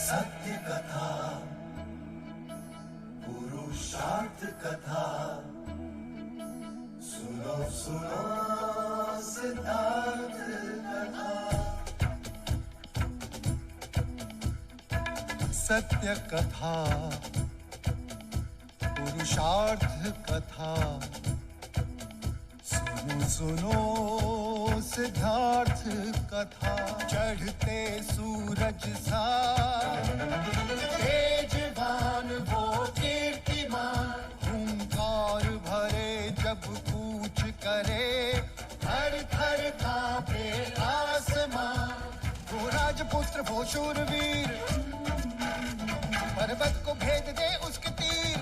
सत्य कथा, पुरुषार्थ कथा, सुनो सुनो सिद्धार्थ कथा। सत्य कथा, पुरुषार्थ कथा, सुनो सुनो सिद्धार्थ कथा। चढ़ते सूरज सा तेजवान वो कीर्तिमान, हुंकार भरे जब कूच करे, थर थर कांपे आसमान। वो राजपुत्र वो शूरवीर, पर्वत को भेद दे उसके तीर,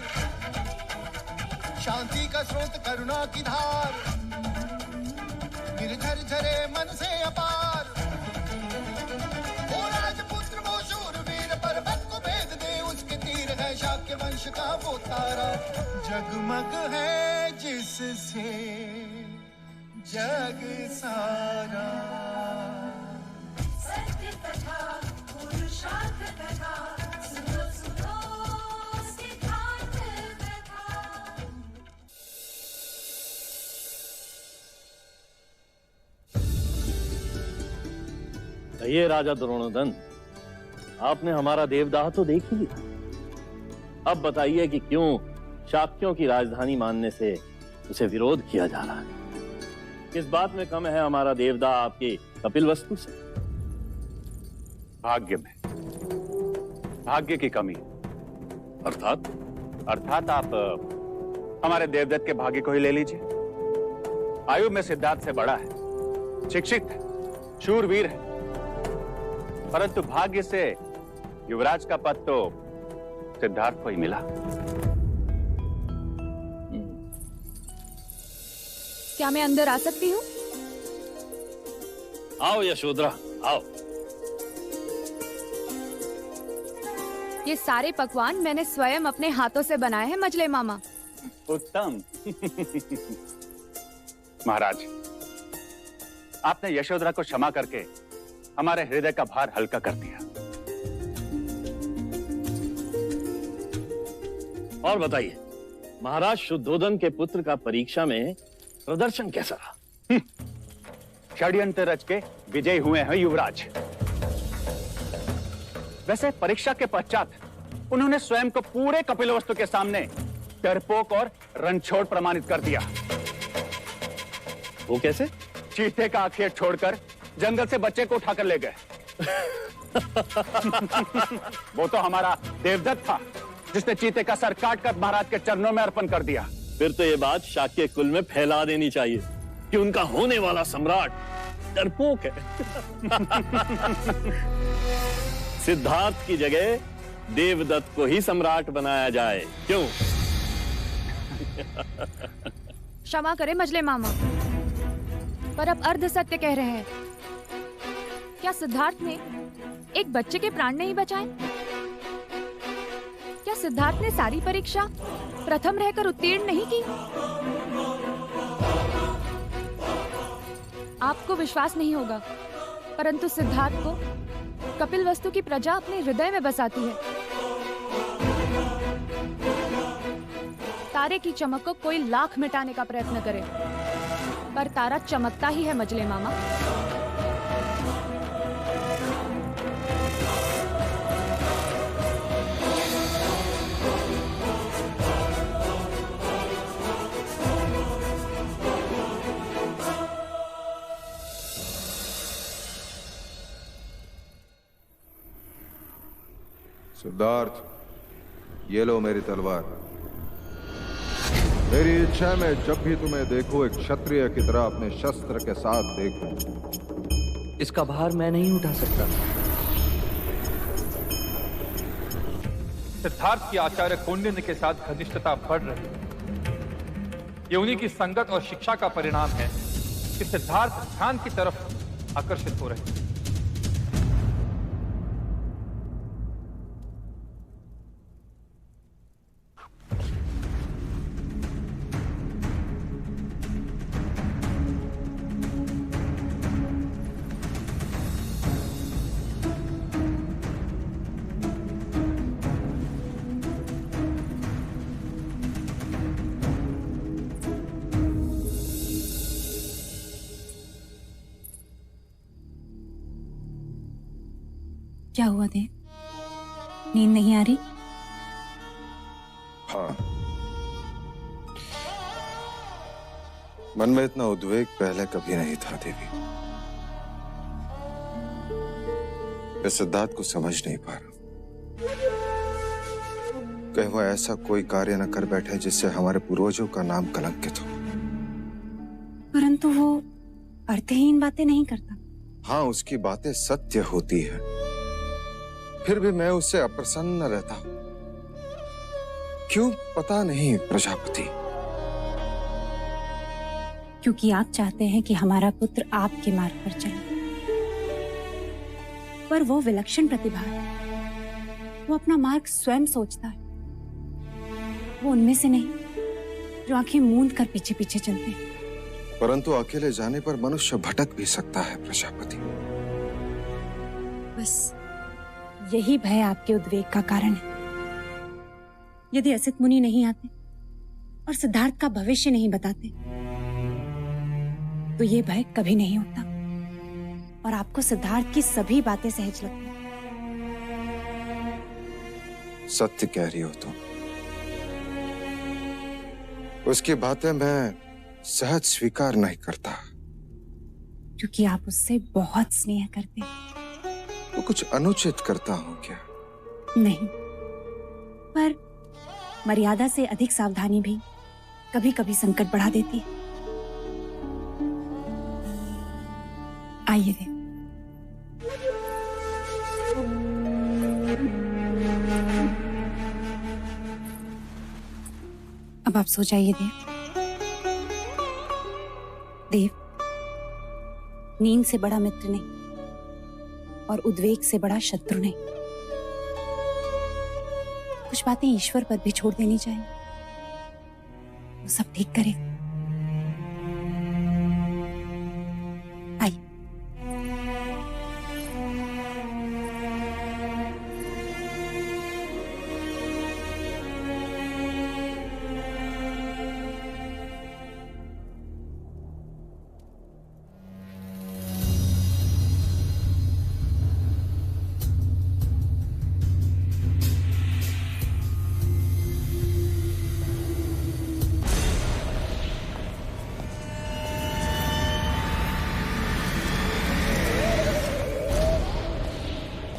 शांति का स्रोत करुणा की धार, निर्झर झरे मन से अपार। वो राजपुत्र वो शूरवीर, पर्वत को भेद दे उसके तीर, है शाक्य वंश का वो तारा, जगमग है जिससे जग सारा। सत्य कथा, पुरुषार्थ कथा, सुनो सुनो सिद्धार्थ कथा। कहिए राजा द्रोणोदन, आपने हमारा देवदाह तो देख ही लिया। अब बताइए कि क्यों शाक्यों की राजधानी मानने से उसे विरोध किया जा रहा है? किस बात में कम है हमारा देवदाह आपके कपिलवस्तु से? भाग्य में, भाग्य की कमी। अर्थात आप हमारे देवदत्त के भाग्य को ही ले लीजिए। आयु में सिद्धार्थ से बड़ा है, शिक्षित है, शूरवीर है, परंतु भाग्य से युवराज का पद तो सिद्धार्थ को ही मिला। क्या मैं अंदर आ सकती हूँ? आओ यशोधरा, आओ। ये सारे पकवान मैंने स्वयं अपने हाथों से बनाए हैं मजले मामा। उत्तम। महाराज, आपने यशोधरा को क्षमा करके हमारे हृदय का भार हल्का कर दिया। और बताइए, महाराज शुद्धोदन के पुत्र का परीक्षा में प्रदर्शन कैसा रहा? षड्यंत्र रच के विजयी हुए हैं युवराज। वैसे परीक्षा के पश्चात उन्होंने स्वयं को पूरे कपिलवस्तु के सामने डरपोक और रणछोड़ प्रमाणित कर दिया। वो कैसे? चीते का आखेट छोड़कर जंगल से बच्चे को उठाकर ले गए। वो तो हमारा देवदत्त था जिसने चीते का सर काटकर महाराज के चरणों में अर्पण कर दिया। फिर तो ये बात शाक्य कुल में फैला देनी चाहिए कि उनका होने वाला सम्राट डरपोक है। सिद्धार्थ की जगह देवदत्त को ही सम्राट बनाया जाए, क्यों? क्षमा करें मजले मामा, पर अब अर्ध सत्य कह रहे हैं। क्या सिद्धार्थ ने एक बच्चे के प्राण नहीं बचाए? क्या सिद्धार्थ ने सारी परीक्षा प्रथम रहकर उत्तीर्ण नहीं की? आपको विश्वास नहीं होगा, परंतु सिद्धार्थ को कपिलवस्तु की प्रजा अपने हृदय में बसाती है। तारे की चमक को कोई लाख मिटाने का प्रयत्न करे, पर तारा चमकता ही है मजले मामा। सिद्धार्थ, ये लो मेरी तलवार। मेरी इच्छा है मैं जब भी तुम्हें देखूं एक क्षत्रिय की तरह अपने शस्त्र के साथ देखूं। इसका भार मैं नहीं उठा सकता। सिद्धार्थ की आचार्य कौंडिन्य के साथ घनिष्ठता बढ़ रही है। ये उन्हीं की संगत और शिक्षा का परिणाम है कि सिद्धार्थ ध्यान की तरफ आकर्षित हो रहे हैं। क्या हुआ देव? नींद नहीं आ रही? हाँ, मन में इतना उद्वेग पहले कभी नहीं था देवी। मैं सिद्धार्थ को समझ नहीं पा रहा। कहीं वो ऐसा कोई कार्य न कर बैठे जिससे हमारे पूर्वजों का नाम कलंकित हो। परंतु वो अर्थहीन बातें नहीं करता। हाँ, उसकी बातें सत्य होती है, फिर भी मैं उससे अप्रसन्न रहता हूं। क्यों पता नहीं प्रजापति। क्योंकि आप चाहते हैं कि हमारा पुत्र आपके मार्ग पर चले, पर वो विलक्षण प्रतिभा है। वो अपना मार्ग स्वयं सोचता है। वो उनमें से नहीं जो आंखें मूंद कर पीछे पीछे चलते हैं। परंतु अकेले जाने पर मनुष्य भटक भी सकता है प्रजापति। बस यही भय आपके उद्वेग का कारण है। यदि असित मुनि नहीं आते और सिद्धार्थ का भविष्य नहीं बताते तो ये भय कभी नहीं होता और आपको सिद्धार्थ की सभी बातें सहज लगती। सत्य कह रही हो तुम। उसकी बातें मैं सहज स्वीकार नहीं करता। क्योंकि आप उससे बहुत स्नेह करते हैं। तो कुछ अनुचित करता हूं क्या? नहीं, पर मर्यादा से अधिक सावधानी भी कभी कभी संकट बढ़ा देती है। आइए देव। अब आप सो जाइए देव। देव, नींद से बड़ा मित्र नहीं और उद्वेग से बड़ा शत्रु नहीं। कुछ बातें ईश्वर पर भी छोड़ देनी चाहिए, वो सब ठीक करेगा। आइए।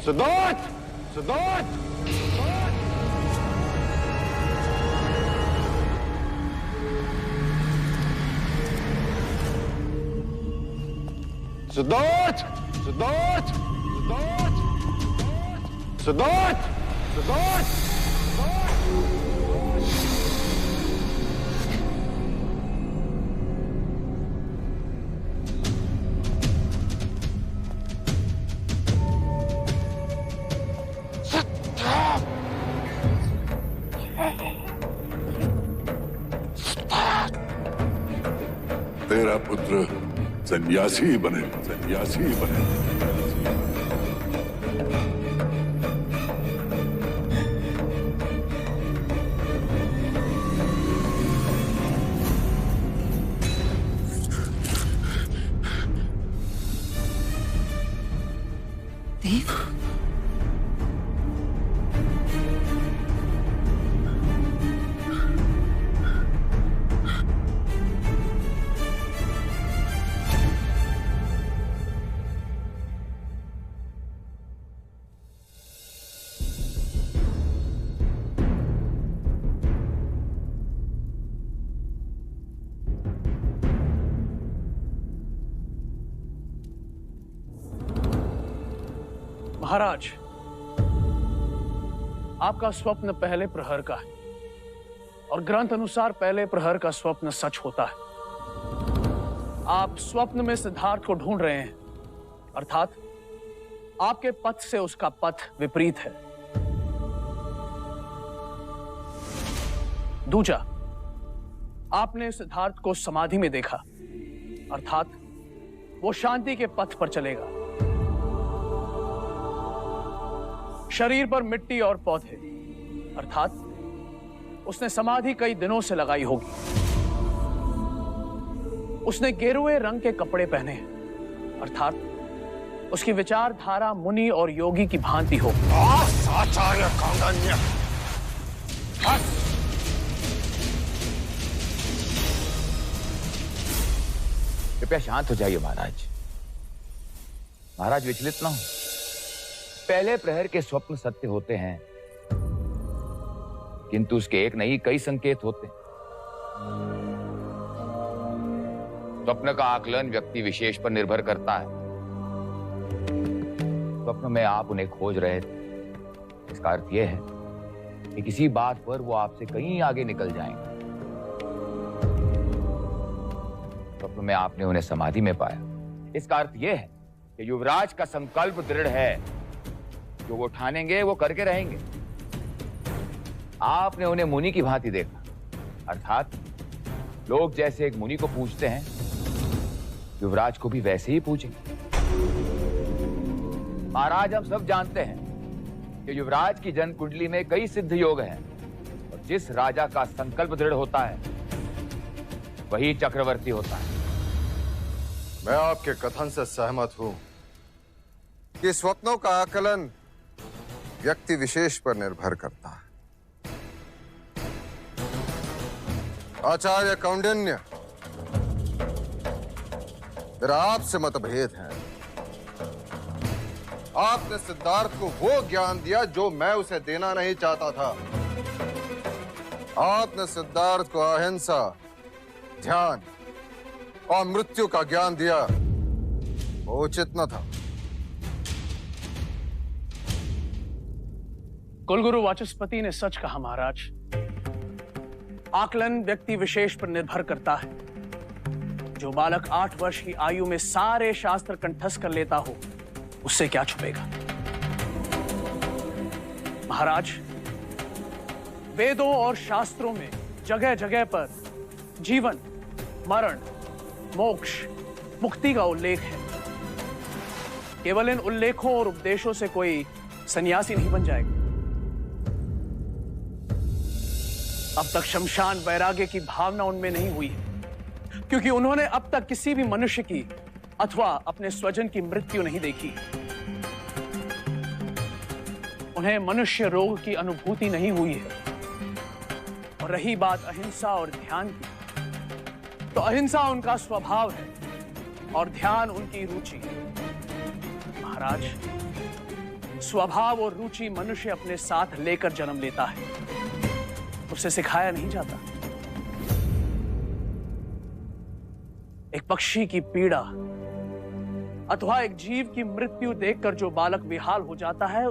सिद्धार्थ! सिद्धार्थ! सिद्धार्थ! सिद्धार्थ! सिद्धार्थ! सिद्धार्थ! सिद्धार्थ! तेरा पुत्र सन्यासी बने, सन्यासी बने। देव, महाराज, आपका स्वप्न पहले प्रहर का है और ग्रंथ अनुसार पहले प्रहर का स्वप्न सच होता है। आप स्वप्न में सिद्धार्थ को ढूंढ रहे हैं, अर्थात आपके पथ से उसका पथ विपरीत है। दूजा, आपने सिद्धार्थ को समाधि में देखा, अर्थात वो शांति के पथ पर चलेगा। शरीर पर मिट्टी और पौधे, अर्थात उसने समाधि कई दिनों से लगाई होगी। उसने गेरुए रंग के कपड़े पहने हैं, अर्थात उसकी विचारधारा मुनि और योगी की भांति हो। आचार्य कौंडिन्य, कृपया शांत हो जाइए महाराज। महाराज विचलित ना हो। पहले प्रहर के स्वप्न सत्य होते हैं, किंतु उसके एक नहीं कई संकेत होते हैं। स्वप्न का आकलन व्यक्ति विशेष पर निर्भर करता है। स्वप्न में आप उन्हें खोज रहे थे, इसका अर्थ यह है कि किसी बात पर वो आपसे कहीं आगे निकल जाएंगे। स्वप्न में आपने उन्हें समाधि में पाया, इसका अर्थ यह है कि युवराज का संकल्प दृढ़ है, जो वो ठानेंगे वो करके रहेंगे। आपने उन्हें मुनि की भांति देखा, अर्थात लोग जैसे एक मुनि को पूछते हैं, युवराज को भी वैसे ही पूछेंगे। महाराज, हम सब जानते हैं कि युवराज की जन्म कुंडली में कई सिद्ध योग हैं, और जिस राजा का संकल्प दृढ़ होता है वही चक्रवर्ती होता है। मैं आपके कथन से सहमत हूं कि स्वप्नों का आकलन व्यक्ति विशेष पर निर्भर करता है। आचार्य कौंडिन्य, मेरा आपसे मतभेद है। आपने सिद्धार्थ को वो ज्ञान दिया जो मैं उसे देना नहीं चाहता था। आपने सिद्धार्थ को अहिंसा, ध्यान और मृत्यु का ज्ञान दिया, वो उचित न था। कुलगुरु वाचस्पति ने सच कहा महाराज। आकलन व्यक्ति विशेष पर निर्भर करता है। जो बालक 8 वर्ष की आयु में सारे शास्त्र कंठस्थ कर लेता हो, उससे क्या छुपेगा। महाराज, वेदों और शास्त्रों में जगह जगह पर जीवन, मरण, मोक्ष, मुक्ति का उल्लेख है। केवल इन उल्लेखों और उपदेशों से कोई सन्यासी नहीं बन जाएगा। अब तक शमशान वैराग्य की भावना उनमें नहीं हुई है, क्योंकि उन्होंने अब तक किसी भी मनुष्य की अथवा अपने स्वजन की मृत्यु नहीं देखी। उन्हें मनुष्य रोग की अनुभूति नहीं हुई है। और रही बात अहिंसा और ध्यान की, तो अहिंसा उनका स्वभाव है और ध्यान उनकी रुचि। महाराज, स्वभाव और रुचि मनुष्य अपने साथ लेकर जन्म लेता है, उसे सिखाया नहीं जाता। एक पक्षी की पीड़ा अथवा एक जीव की मृत्यु देखकर जो बालक बेहाल हो जाता है,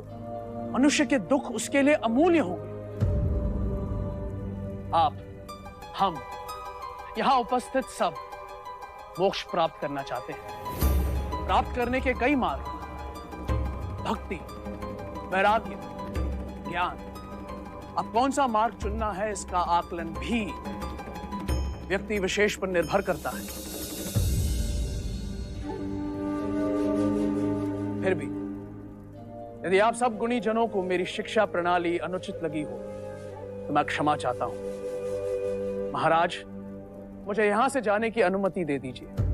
मनुष्य के दुख उसके लिए अमूल्य होंगे। आप, हम, यहां उपस्थित सब मोक्ष प्राप्त करना चाहते हैं। प्राप्त करने के कई मार्ग, भक्ति, वैराग्य, ज्ञान। अब कौन सा मार्ग चुनना है, इसका आकलन भी व्यक्ति विशेष पर निर्भर करता है। फिर भी यदि आप सब गुणी जनों को मेरी शिक्षा प्रणाली अनुचित लगी हो, तो मैं क्षमा चाहता हूं। महाराज, मुझे यहां से जाने की अनुमति दे दीजिए।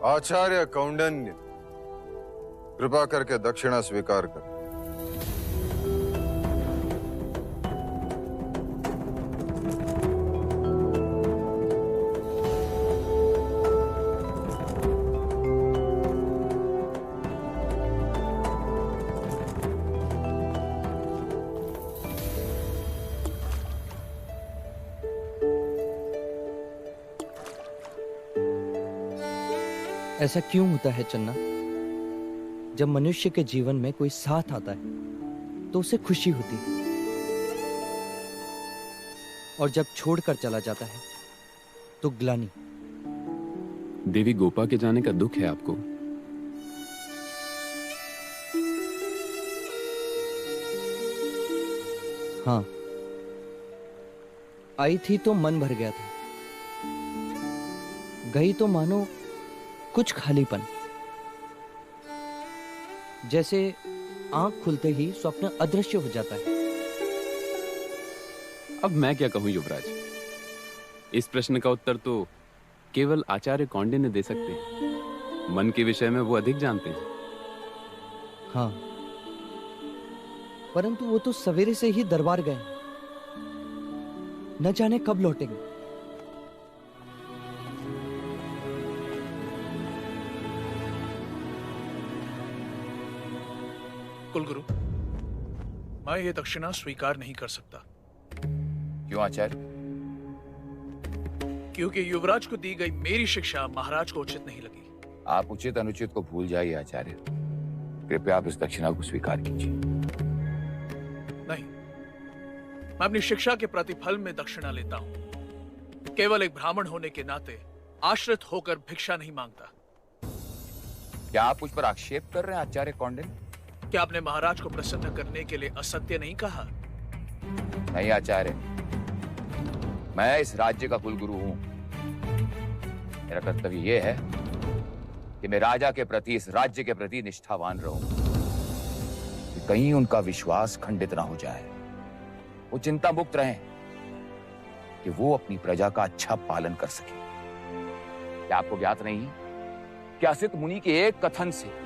आचार्य कौंडिन्य, कृपा करके दक्षिणा स्वीकार कर। ऐसा क्यों होता है चन्ना? जब मनुष्य के जीवन में कोई साथ आता है तो उसे खुशी होती है, और जब छोड़कर चला जाता है तो ग्लानि। देवी गोपा के जाने का दुख है आपको? हाँ, आई थी तो मन भर गया था। गई तो मानो कुछ खालीपन, जैसे आंख खुलते ही स्वप्न अदृश्य हो जाता है। अब मैं क्या कहूं युवराज, इस प्रश्न का उत्तर तो केवल आचार्य कौंडिन्य दे सकते हैं। मन के विषय में वो अधिक जानते हैं। हाँ, परंतु वो तो सवेरे से ही दरबार गए, न जाने कब लौटेंगे। कुलगुरु, मैं ये दक्षिणा स्वीकार नहीं कर सकता। क्यों आचार्य? क्योंकि युवराज को दी गई मेरी शिक्षा महाराज को उचित नहीं लगी। आप उचित अनुचित को भूल जाइए आचार्य। कृपया आप इस दक्षिणा को स्वीकार कीजिए। नहीं, मैं अपनी शिक्षा के प्रतिफल में दक्षिणा लेता हूं। केवल एक ब्राह्मण होने के नाते आश्रित होकर भिक्षा नहीं मांगता। क्या आप मुझ पर आक्षेप कर रहे हैं आचार्य कौंडिन्य? क्या आपने महाराज को प्रसन्न करने के लिए असत्य नहीं कहा? नहीं आचार्य, मैं इस राज्य का कुलगुरु हूं। मेरा कर्तव्य यह है कि मैं राजा के प्रति, इस राज्य के प्रति निष्ठावान रहूं, कि कहीं उनका विश्वास खंडित ना हो जाए। वो चिंता मुक्त रहें कि वो अपनी प्रजा का अच्छा पालन कर सके। क्या आपको ज्ञात नहीं कि असित मुनि के एक कथन से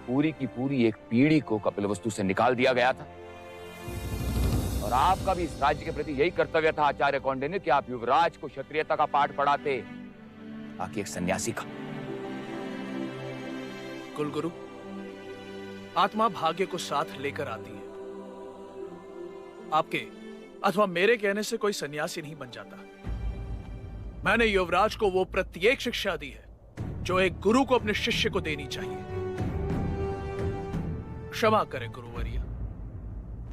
पूरी की पूरी एक पीढ़ी को कपिलवस्तु से निकाल दिया गया था? और आपका भी इस राज्य के प्रति यही कर्तव्य था आचार्य कौंडिन्य कि आप युवराज को क्षत्रियता का पाठ पढ़ाते, आखिर एक सन्यासी का। कुलगुरु, आत्मा भाग्य को साथ लेकर आती है। आपके अथवा मेरे कहने से कोई सन्यासी नहीं बन जाता। मैंने युवराज को वो प्रत्येक शिक्षा दी है जो एक गुरु को अपने शिष्य को देनी चाहिए। क्षमा करें गुरुवर्य,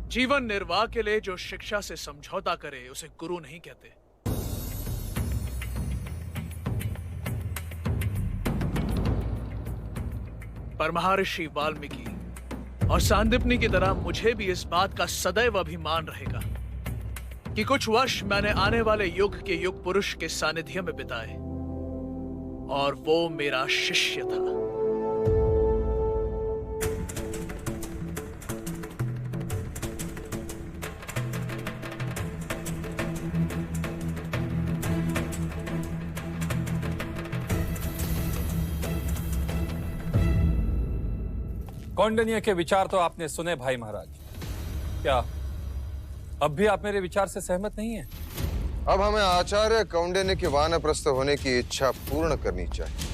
जीवन निर्वाह के लिए जो शिक्षा से समझौता करे उसे गुरु नहीं कहते। पर महर्षि वाल्मीकि और सांदीपनि की तरह मुझे भी इस बात का सदैव अभिमान रहेगा कि कुछ वर्ष मैंने आने वाले युग के युग पुरुष के सानिध्य में बिताए और वो मेरा शिष्य था। कौंडिन्य के विचार तो आपने सुने भाई महाराज। क्या अब भी आप मेरे विचार से सहमत नहीं हैं? अब हमें आचार्य कौंडिन्य के वानप्रस्थ होने की इच्छा पूर्ण करनी चाहिए।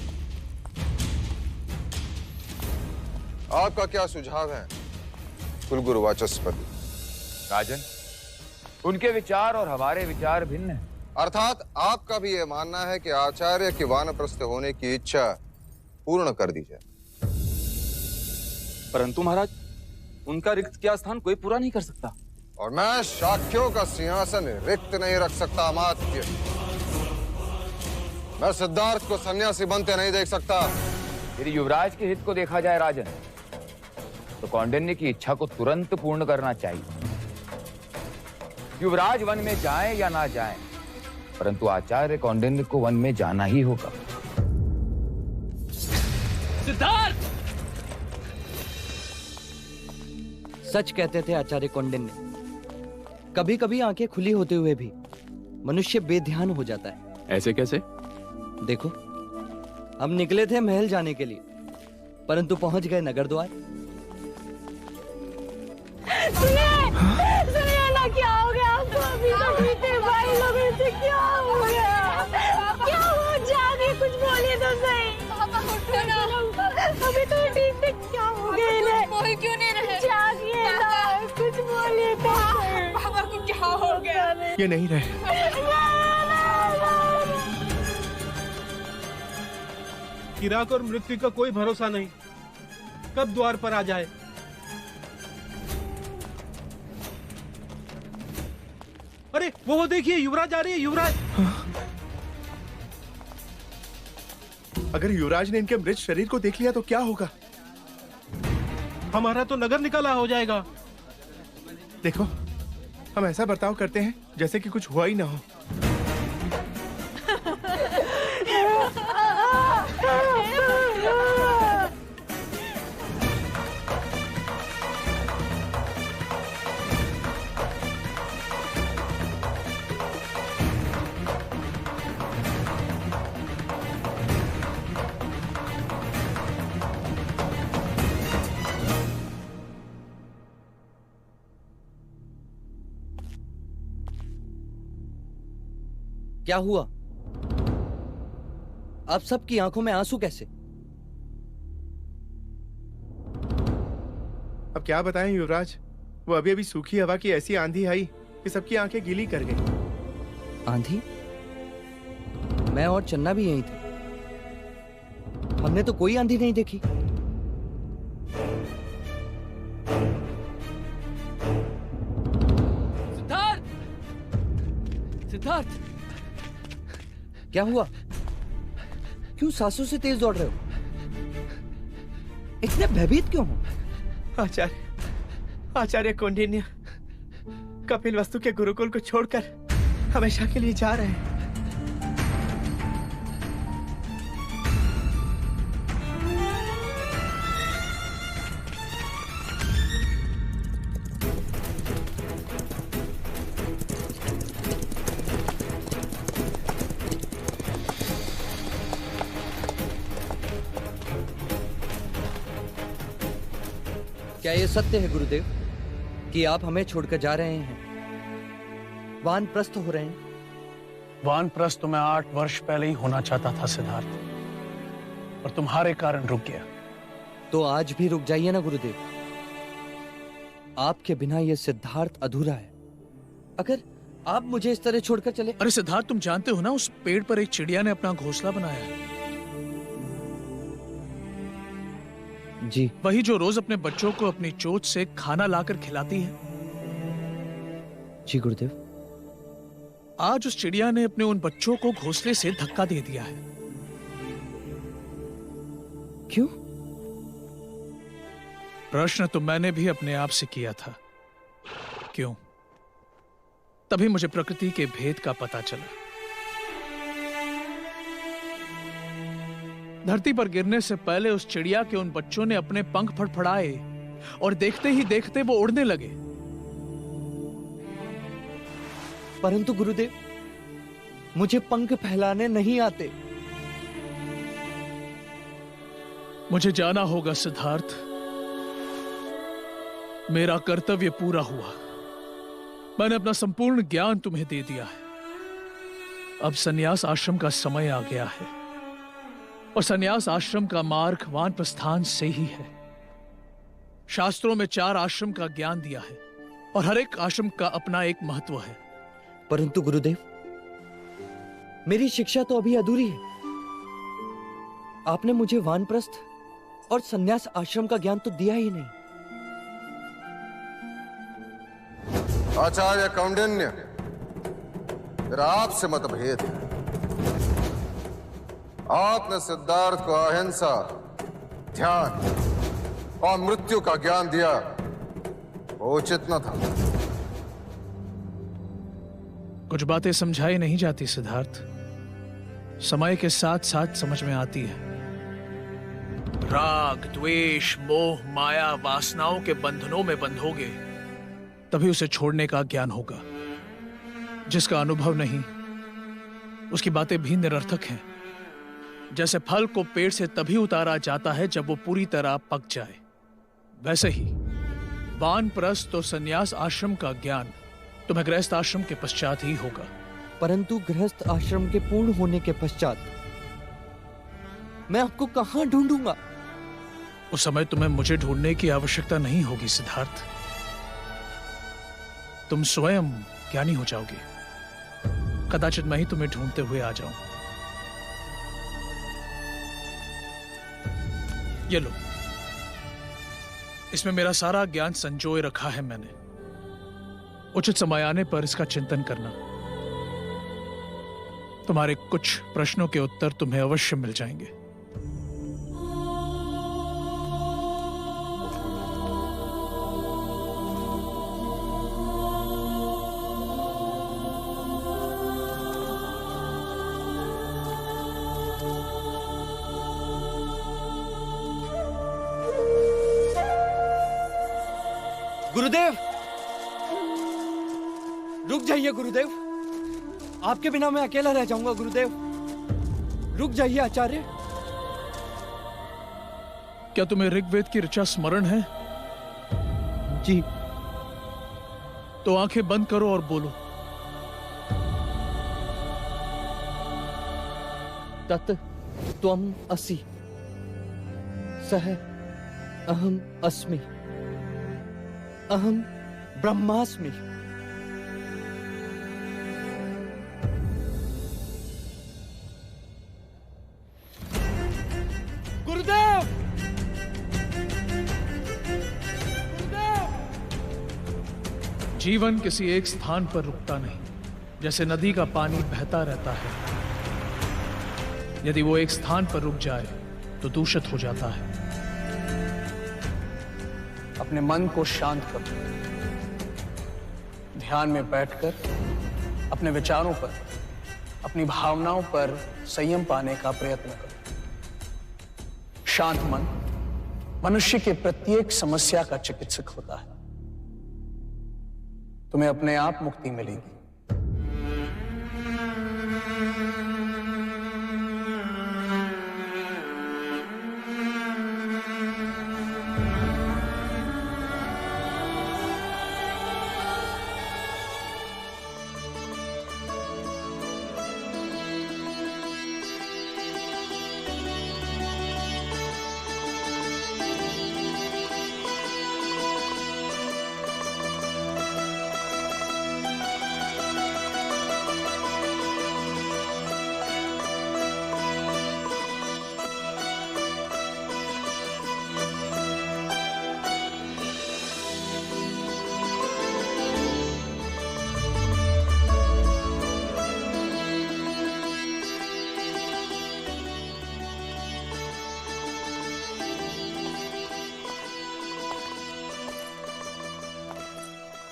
आपका क्या सुझाव है कुलगुरु वाचस्पति? राजन, उनके विचार और हमारे विचार भिन्न हैं। अर्थात आपका भी यह मानना है कि आचार्य के वानप्रस्थ होने की इच्छा पूर्ण कर दी जाए। परंतु महाराज, उनका रिक्त किया स्थान कोई पूरा नहीं कर सकता। और मैं शाक्यों का सिंहासन रिक्त नहीं रख सकता अमात्य। मैं सिद्धार्थ को सन्यासी बनते नहीं देख सकता। यदि युवराज के हित को देखा जाए राजन, तो कौंडिन्य की इच्छा को तुरंत पूर्ण करना चाहिए। युवराज वन में जाएं या ना जाएं, परंतु आचार्य कौंडिन्य को वन में जाना ही होगा। सिद्धार्थ! सच कहते थे आचार्य कौंडिन्य। कभी कभी आंखें खुली होते हुए भी मनुष्य बेध्यान हो जाता है। ऐसे कैसे? देखो, हम निकले थे महल जाने के लिए, परंतु पहुंच गए नगर द्वार। सुनिए ना, क्या हो गया आपको? अभी तक बीते भाई लोगों से क्या हो गया? क्या हो? जागे कुछ बोलिए तो सही। पापा उठो ना, अभी तो ठीक से क्या हो गया इन्हें? बोल क्यों नहीं रहे? जागिए ना, कुछ बोलिए तो सही। पापा को क्या हो गया? ये नहीं रहे। किराक और मृत्यु का कोई भरोसा नहीं, कब द्वार पर आ जाए। अरे वो देखिए, युवराज आ रही है। युवराज! अगर युवराज ने इनके मृत शरीर को देख लिया तो क्या होगा? हमारा तो नगर निकाला हो जाएगा। देखो, हम ऐसा बर्ताव करते हैं जैसे कि कुछ हुआ ही ना हो। क्या हुआ? अब सबकी आंखों में आंसू कैसे? अब क्या बताएं युवराज, वो अभी अभी सूखी हवा की ऐसी आंधी आई कि सबकी आंखें गीली कर गई। आंधी? मैं और चन्ना भी यहीं थे, हमने तो कोई आंधी नहीं देखी। सिद्धार्थ, क्या हुआ? क्यों सांसों से तेज दौड़ रहे हो? इतने भयभीत क्यों हो? आचार्य कौंडिन्य कपिल वस्तु के गुरुकुल को छोड़कर हमेशा के लिए जा रहे हैं। क्या ये सत्य है गुरुदेव कि आप हमें छोड़कर जा रहे हैं, वानप्रस्थ हो रहे हैं? वानप्रस्थ तो मैं 8 वर्ष पहले ही होना चाहता था सिद्धार्थ, पर तुम्हारे कारण रुक गया। तो आज भी रुक जाइए ना गुरुदेव, आपके बिना ये सिद्धार्थ अधूरा है। अगर आप मुझे इस तरह छोड़कर चले। अरे सिद्धार्थ, तुम जानते हो ना, उस पेड़ पर एक चिड़िया ने अपना घोंसला बनाया है। जी। वही जो रोज अपने बच्चों को अपनी चोंच से खाना लाकर खिलाती है। जी गुरुदेव। आज उस चिड़िया ने अपने उन बच्चों को घोंसले से धक्का दे दिया है। क्यों? प्रश्न तो मैंने भी अपने आप से किया था, क्यों? तभी मुझे प्रकृति के भेद का पता चला। धरती पर गिरने से पहले उस चिड़िया के उन बच्चों ने अपने पंख फड़फड़ाए और देखते ही देखते वो उड़ने लगे। परंतु गुरुदेव, मुझे पंख फैलाने नहीं आते। मुझे जाना होगा सिद्धार्थ, मेरा कर्तव्य पूरा हुआ। मैंने अपना संपूर्ण ज्ञान तुम्हें दे दिया है। अब संन्यास आश्रम का समय आ गया है, और संन्यास आश्रम का मार्ग वानप्रस्थान से ही है। शास्त्रों में 4 आश्रम का ज्ञान दिया है, और हर एक आश्रम का अपना एक महत्व है। परंतु गुरुदेव, मेरी शिक्षा तो अभी अधूरी है। आपने मुझे वानप्रस्थ और संन्यास आश्रम का ज्ञान तो दिया ही नहीं। आचार्य कौंडिन्य, मेरा आपसे मतभेद है। आपने सिद्धार्थ को अहिंसा, ध्यान और मृत्यु का ज्ञान दिया, वो उचित न था। कुछ बातें समझाई नहीं जाती सिद्धार्थ, समय के साथ साथ समझ में आती है। राग, द्वेष, मोह, माया, वासनाओं के बंधनों में बंधोगे तभी उसे छोड़ने का ज्ञान होगा। जिसका अनुभव नहीं, उसकी बातें भी निरर्थक हैं। जैसे फल को पेड़ से तभी उतारा जाता है जब वो पूरी तरह पक जाए, वैसे ही वानप्रस्थ और संन्यास आश्रम का ज्ञान तुम्हें गृहस्थ आश्रम के पश्चात ही होगा। परंतु गृहस्थ आश्रम के पूर्ण होने के पश्चात मैं आपको कहां ढूंढूंगा? उस समय तुम्हें मुझे ढूंढने की आवश्यकता नहीं होगी सिद्धार्थ। तुम स्वयं ज्ञानी हो जाओगे। कदाचित मैं ही तुम्हें ढूंढते हुए आ जाऊं। ये लो, इसमें मेरा सारा ज्ञान संजोए रखा है मैंने। उचित समय आने पर इसका चिंतन करना। तुम्हारे कुछ प्रश्नों के उत्तर तुम्हें अवश्य मिल जाएंगे। गुरुदेव, रुक जाइए गुरुदेव, आपके बिना मैं अकेला रह जाऊंगा। गुरुदेव, रुक जाइए आचार्य। क्या तुम्हें ऋग्वेद की ऋचा स्मरण है? जी। तो आंखें बंद करो और बोलो। तत् त्वम् असि, सह अहम् अस्मि, अहम् ब्रह्मास्मि। गुरुदेव! जीवन किसी एक स्थान पर रुकता नहीं, जैसे नदी का पानी बहता रहता है। यदि वो एक स्थान पर रुक जाए तो दूषित हो जाता है। अपने मन को शांत करो, ध्यान में बैठकर अपने विचारों पर, अपनी भावनाओं पर संयम पाने का प्रयत्न करो। शांत मन मनुष्य के प्रत्येक समस्या का चिकित्सक होता है। तुम्हें अपने आप मुक्ति मिलेगी।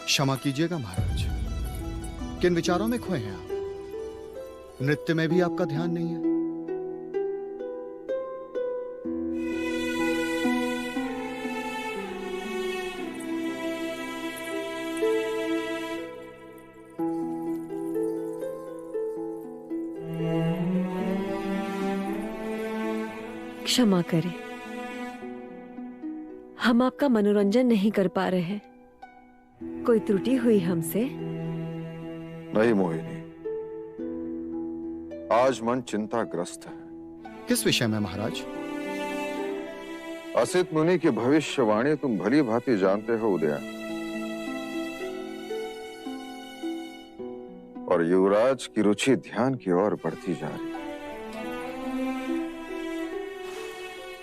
क्षमा कीजिएगा महाराज, किन विचारों में खोए हैं आप? नृत्य में भी आपका ध्यान नहीं है? क्षमा करें, हम आपका मनोरंजन नहीं कर पा रहे हैं। कोई त्रुटि हुई हमसे? नहीं मोहिनी, आज मन चिंताग्रस्त है। किस विषय में महाराज? असित मुनि की भविष्यवाणी तुम भली भांति जानते हो उदया, और युवराज की रुचि ध्यान की ओर बढ़ती जा रही।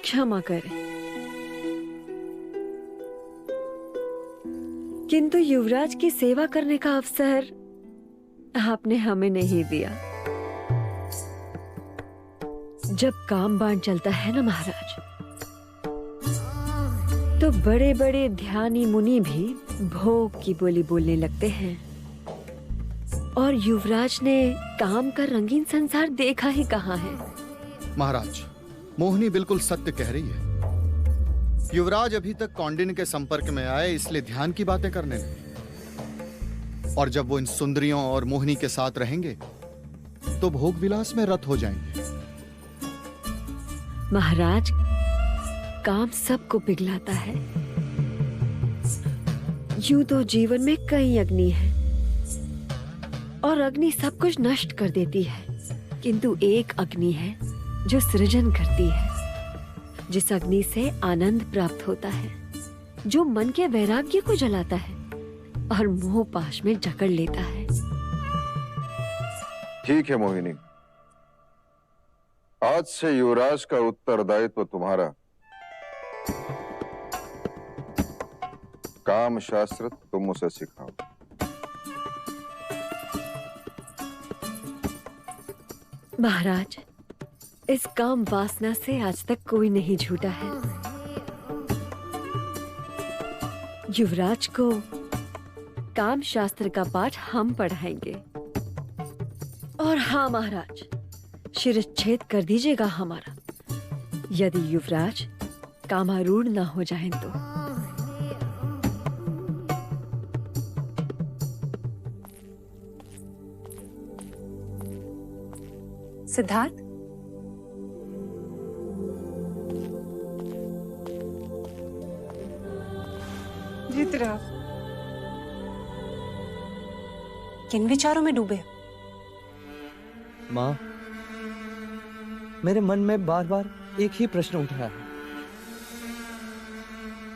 क्षमा करें, किंतु युवराज की सेवा करने का अवसर आपने हमें नहीं दिया। जब काम बाण चलता है ना महाराज, तो बड़े बड़े ध्यानी मुनि भी भोग की बोली बोलने लगते हैं, और युवराज ने काम का रंगीन संसार देखा ही कहाँ है। महाराज, मोहिनी बिल्कुल सत्य कह रही है। युवराज अभी तक कौंडिन्य के संपर्क में आए, इसलिए ध्यान की बातें करने लगे, और जब वो इन सुंदरियों और मोहिनी के साथ रहेंगे तो भोग विलास में रत हो जाएंगे। महाराज, काम सबको पिघलाता है। यूं तो जीवन में कई अग्नि है, और अग्नि सब कुछ नष्ट कर देती है, किंतु एक अग्नि है जो सृजन करती है, जिस अग्नि से आनंद प्राप्त होता है, जो मन के वैराग्य को जलाता है और मोह पाश में जकड़ लेता है। ठीक है मोहिनी, आज से युवराज का उत्तरदायित्व तुम्हारा। काम शास्त्र तुम उसे सिखाओ। महाराज, इस काम वासना से आज तक कोई नहीं छूटा है। युवराज को काम शास्त्र का पाठ हम पढ़ाएंगे। और हाँ महाराज, शिरच्छेद कर दीजिएगा हमारा, यदि युवराज कामारूढ़ ना हो जाएं तो। सिद्धार्थ, किन विचारों में डूबे? माँ, मेरे मन में बार बार एक ही प्रश्न उठ रहा है।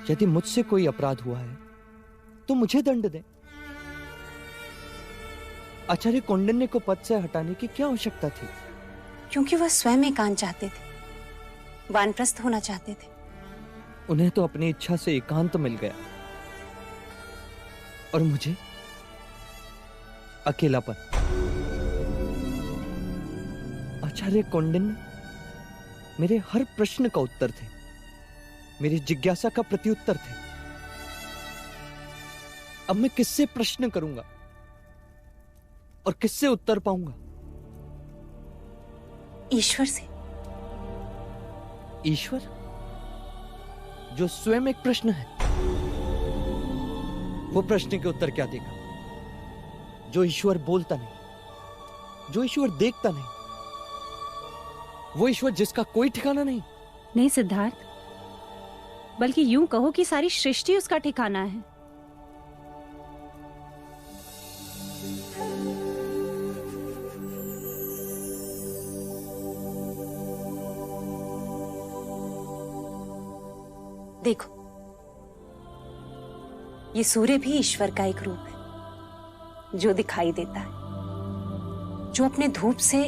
यदि मुझसे कोई अपराध हुआ है तो मुझे दंड दें। आचार्य कौंडिन्य को पद से हटाने की क्या आवश्यकता थी? क्योंकि वह स्वयं एकांत चाहते थे, वानप्रस्थ होना चाहते थे। उन्हें तो अपनी इच्छा से एकांत मिल गया और मुझे अकेलापन। आचार्य कौंडिन्य मेरे हर प्रश्न का उत्तर थे, मेरी जिज्ञासा का प्रत्युत्तर थे। अब मैं किससे प्रश्न करूंगा और किससे उत्तर पाऊंगा? ईश्वर से। ईश्वर जो स्वयं एक प्रश्न है, वो प्रश्न के उत्तर क्या देगा? जो ईश्वर बोलता नहीं, जो ईश्वर देखता नहीं, वो ईश्वर जिसका कोई ठिकाना नहीं। नहीं सिद्धार्थ, बल्कि यूं कहो कि सारी सृष्टि उसका ठिकाना है। देखो, ये सूर्य भी ईश्वर का एक रूप है, जो दिखाई देता है, जो अपने धूप से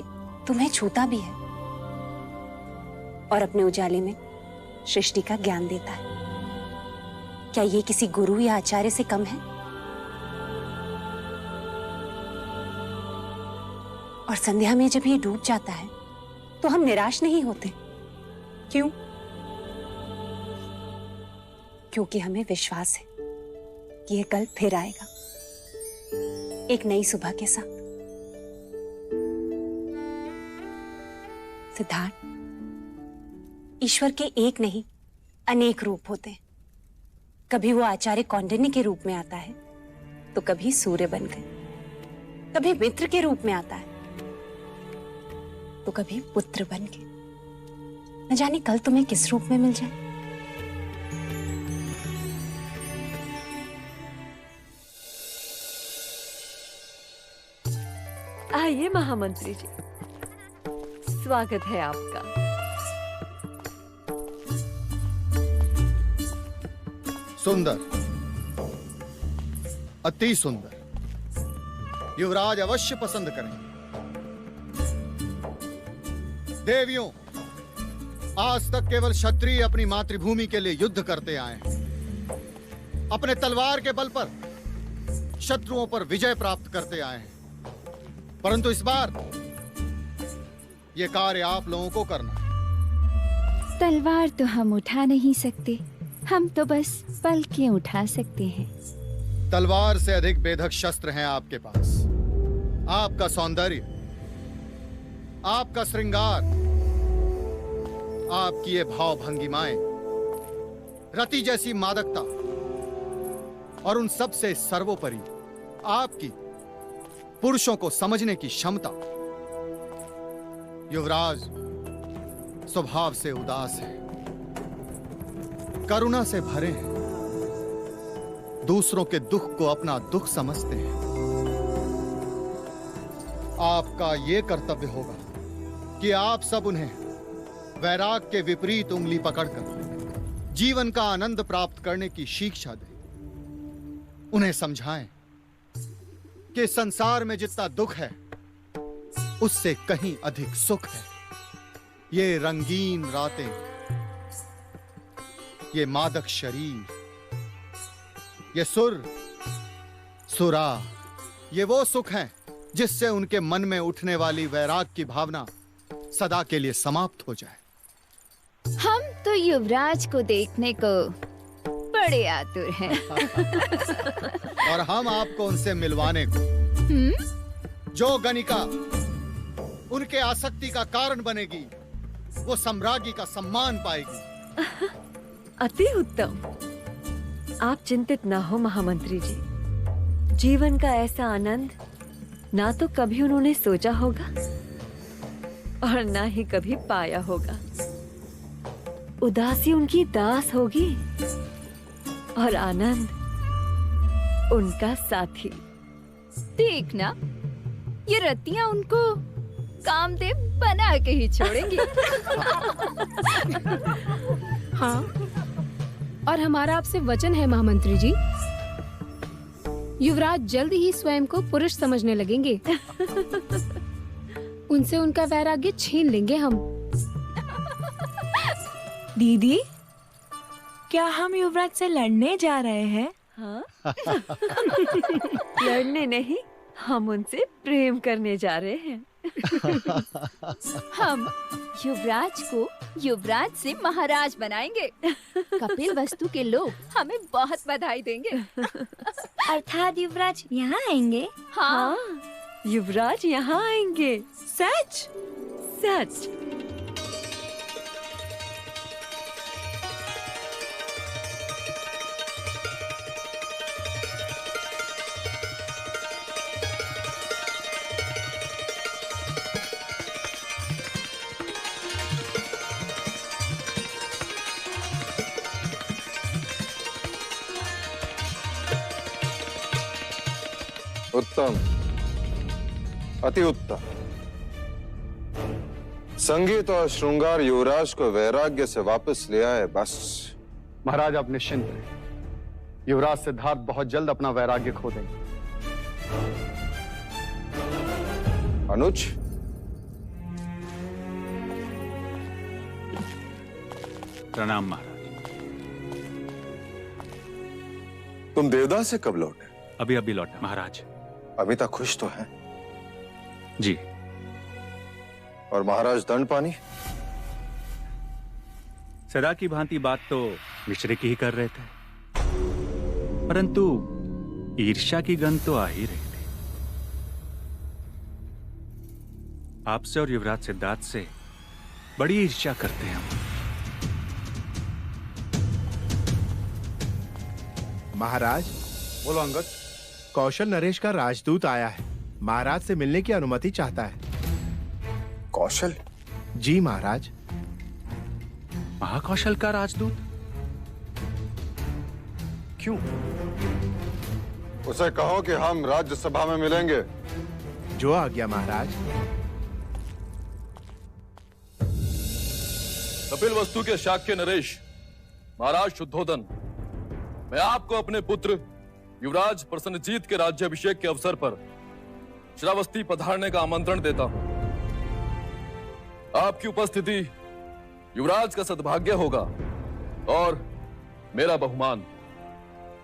तुम्हें छूता भी है और अपने उजाले में सृष्टि का ज्ञान देता है। क्या ये किसी गुरु या आचार्य से कम है? और संध्या में जब ये डूब जाता है तो हम निराश नहीं होते। क्यों? क्योंकि हमें विश्वास है कि ये कल फिर आएगा, एक नई सुबह के साथ। सिद्धार्थ, ईश्वर के एक नहीं अनेक रूप होते हैं। कभी वो आचार्य कौंडिन्य के रूप में आता है, तो कभी सूर्य बनकर, कभी मित्र के रूप में आता है, तो कभी पुत्र बनके। न जाने कल तुम्हें किस रूप में मिल जाए। आइए महामंत्री जी, स्वागत है आपका। सुंदर, अति सुंदर। युवराज अवश्य पसंद करेंगे। देवियों, आज तक केवल क्षत्रिय अपनी मातृभूमि के लिए युद्ध करते आए हैं। अपने तलवार के बल पर शत्रुओं पर विजय प्राप्त करते आए हैं। परंतु इस बार यह कार्य आप लोगों को करना है। तलवार तो हम उठा नहीं सकते, हम तो बस पलकें उठा सकते हैं। तलवार से अधिक बेधक शस्त्र हैं आपके पास। आपका सौंदर्य, आपका श्रृंगार, आपकी ये भाव भंगिमाएं, रति जैसी मादकता और उन सब से सर्वोपरि आपकी पुरुषों को समझने की क्षमता। युवराज स्वभाव से उदास है, करुणा से भरे हैं, दूसरों के दुख को अपना दुख समझते हैं। आपका यह कर्तव्य होगा कि आप सब उन्हें वैराग के विपरीत उंगली पकड़कर जीवन का आनंद प्राप्त करने की शिक्षा दें। उन्हें समझाएं कि संसार में जितना दुख है उससे कहीं अधिक सुख है। ये रंगीन रातें, ये मादक शरीर, ये सुर सुरा, ये वो सुख हैं जिससे उनके मन में उठने वाली वैराग की भावना सदा के लिए समाप्त हो जाए। हम तो युवराज को देखने को बड़े आतुर हैं। और हम आपको उनसे मिलवाने को। जो गणिका उनके आसक्ति का कारण बनेगी, वो सम्राज्ञी का सम्मान पाएगी। अति उत्तम। आप चिंतित ना हो महामंत्री जी। जीवन का ऐसा आनंद ना तो कभी उन्होंने सोचा होगा और ना ही कभी पाया होगा। उदासी उनकी दास होगी और आनंद उनका साथी। देखना, ये रतियां उनको कामदेव बना के ही छोड़ेंगे। हाँ, और हमारा आपसे वचन है महामंत्री जी, युवराज जल्द ही स्वयं को पुरुष समझने लगेंगे। उनसे उनका वैराग्य छीन लेंगे हम। दीदी, क्या हम युवराज से लड़ने जा रहे हैं? हाँ? लड़ने नहीं, हम उनसे प्रेम करने जा रहे हैं। हम युवराज को युवराज से महाराज बनाएंगे। कपिल वस्तु के लोग हमें बहुत बधाई देंगे। अर्थात युवराज यहाँ आएंगे? हाँ, युवराज यहाँ आएंगे। सच? सच। उत्तम, अति उत्तम। संगीत और श्रृंगार युवराज को वैराग्य से वापस ले आए। बस महाराज, आप निश्चिंत रहे, युवराज सिद्धार्थ बहुत जल्द अपना वैराग्य खो देंगे। अनुज, प्रणाम महाराज। तुम देवदास से कब लौटे? अभी अभी लौटा महाराज। अभी तक खुश तो है? जी। और महाराज दंडपानी? सदा की भांति बात तो मिश्रे की ही कर रहे थे, परंतु ईर्ष्या की गंध तो आ ही रही थी। आपसे और युवराज सिद्धार्थ से बड़ी ईर्ष्या करते हैं हम। महाराज, बोलो अंगद। कौशल नरेश का राजदूत आया है, महाराज से मिलने की अनुमति चाहता है। कौशल? जी महाराज। महाकौशल का राजदूत? क्यों? उसे कहो कि हम राज्यसभा में मिलेंगे। जो आज्ञा महाराज। कपिल वस्तु के शाक्य नरेश, महाराज शुद्धोदन, मैं आपको अपने पुत्र युवराज प्रसन्नजीत के राज्याभिषेक के अवसर पर श्रावस्ती पधारने का आमंत्रण देता हूं। आपकी उपस्थिति युवराज का सद्भाग्य होगा और मेरा बहुमान।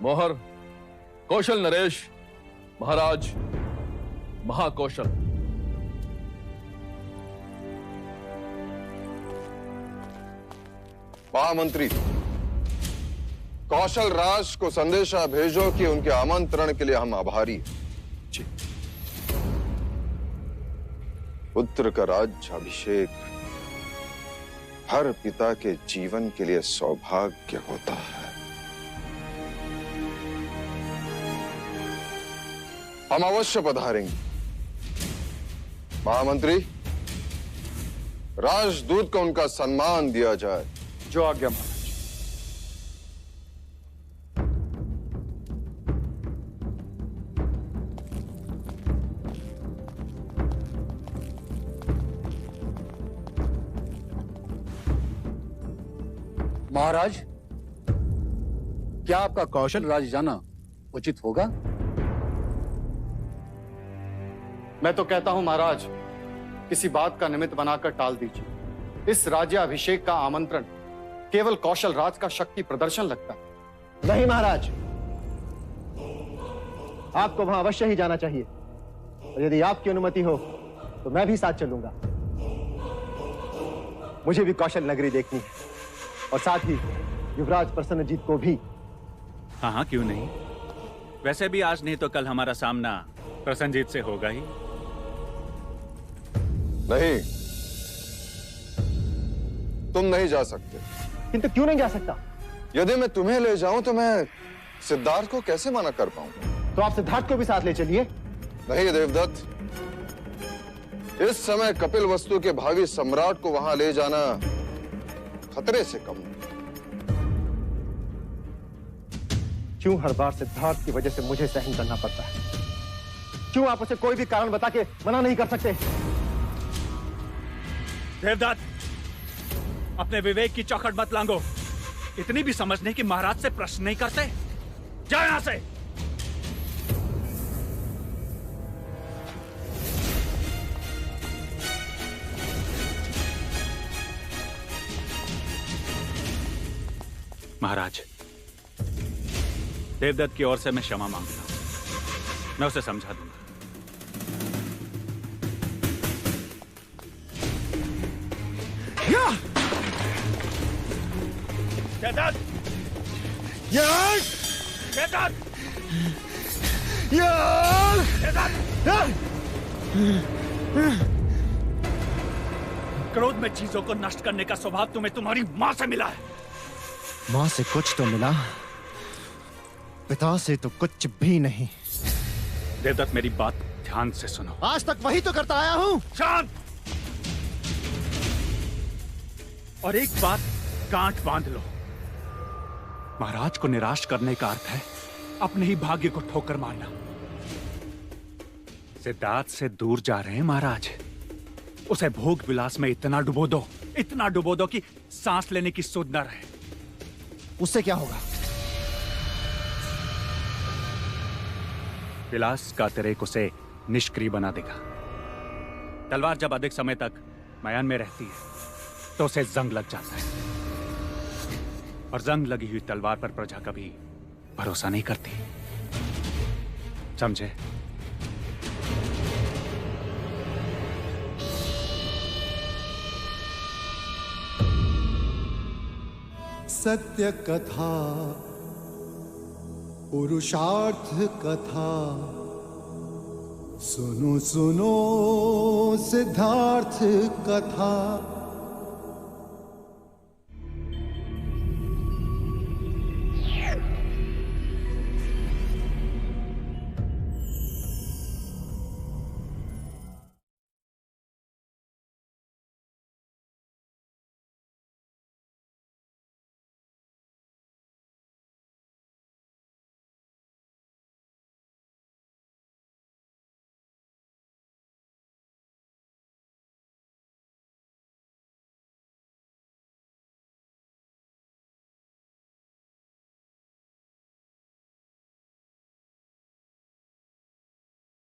मोहर कौशल नरेश, महाराज महाकौशल। महामंत्री, कौशल राज को संदेशा भेजो कि उनके आमंत्रण के लिए हम आभारी हैं। जी। पुत्र का राज्याभिषेक हर पिता के जीवन के लिए सौभाग्य होता है। हम अवश्य पधारेंगे। महामंत्री, राजदूत को उनका सम्मान दिया जाए। जो आज्ञा महाराज। महाराज, क्या आपका कौशल राज जाना उचित होगा? मैं तो कहता हूं महाराज, किसी बात का निमित्त बनाकर टाल दीजिए। इस राज्याभिषेक का आमंत्रण केवल कौशल राज का शक्ति प्रदर्शन लगता है। नहीं महाराज, आपको वहां अवश्य ही जाना चाहिए, और यदि आपकी अनुमति हो तो मैं भी साथ चलूंगा। मुझे भी कौशल नगरी देखनी है, और साथ ही युवराज प्रसन्नजीत को भी। हाँ हाँ, क्यों नहीं। वैसे भी आज नहीं तो कल हमारा सामना प्रसन्नजीत से होगा ही। नहीं, तुम नहीं जा सकते। किंतु क्यों नहीं जा सकता? यदि मैं तुम्हें ले जाऊं तो मैं सिद्धार्थ को कैसे मना कर पाऊंगा? तो आप सिद्धार्थ को भी साथ ले चलिए। नहीं देवदत्त, इस समय कपिल वस्तु के भावी सम्राट को वहां ले जाना खतरे से कम नहीं। क्यों हर बार सिद्धार्थ की वजह से मुझे सहन करना पड़ता है? क्यों आप उसे कोई भी कारण बता के मना नहीं कर सकते? देवदत्त, अपने विवेक की चौखट मत लांगो। इतनी भी समझ नहीं कि महाराज से प्रश्न नहीं करते। जा यहां से। महाराज, देवदत्त की ओर से मैं क्षमा मांगता हूं। मैं उसे समझा दूंगा। देवदत्त! देवदत्त! क्रोध में चीजों को नष्ट करने का स्वभाव तुम्हें तुम्हारी मां से मिला है। मां से कुछ तो मिला, पिता से तो कुछ भी नहीं। देवदत्त, मेरी बात ध्यान से सुनो। आज तक वही तो करता आया हूं। शांत! और एक बात गांठ बांध लो, महाराज को निराश करने का अर्थ है अपने ही भाग्य को ठोकर मारना। सिद्धार्थ से दूर जा रहे हैं महाराज। उसे भोग विलास में इतना डुबो दो कि सांस लेने की सुध न रहे। उससे क्या होगा? विलास का अतिरेक उसे निष्क्रिय बना देगा। तलवार जब अधिक समय तक मयान में रहती है तो उसे जंग लग जाता है, और जंग लगी हुई तलवार पर प्रजा कभी भरोसा नहीं करती। समझे? सत्य कथा, पुरुषार्थ कथा, सुनो सुनो सिद्धार्थ कथा।